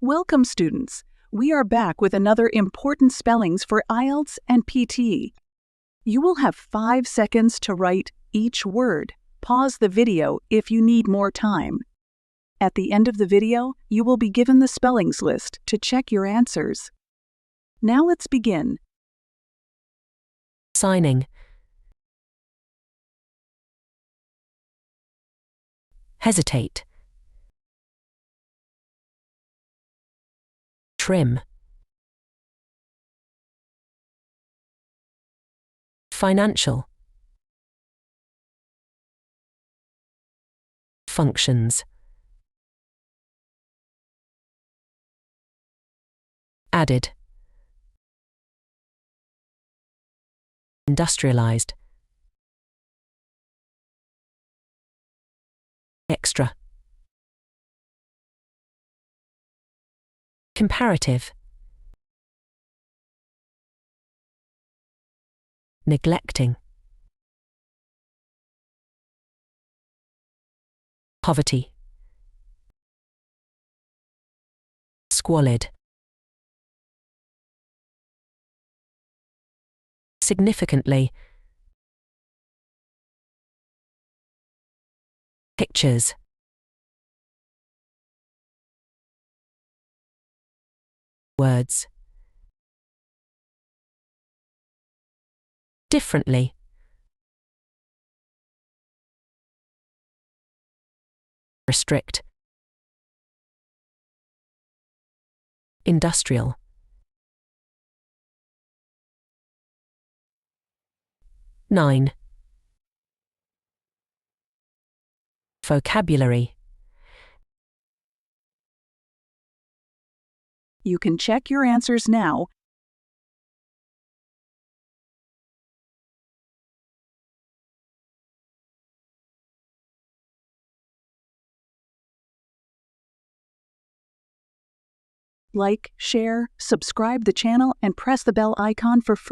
Welcome, students. We are back with another important spellings for IELTS and PT. You will have 5 seconds to write each word. Pause the video if you need more time. At the end of the video, you will be given the spellings list to check your answers. Now let's begin. Signing. Hesitate. Trim. Financial. Functions. Added. Industrialized. Extra. Comparative. Neglecting. Poverty. Squalid. Significantly. Pictures. Words. Differently. Restrict. Industrial. Nine. Vocabulary. You can check your answers now. Like, share, subscribe the channel, and press the bell icon for further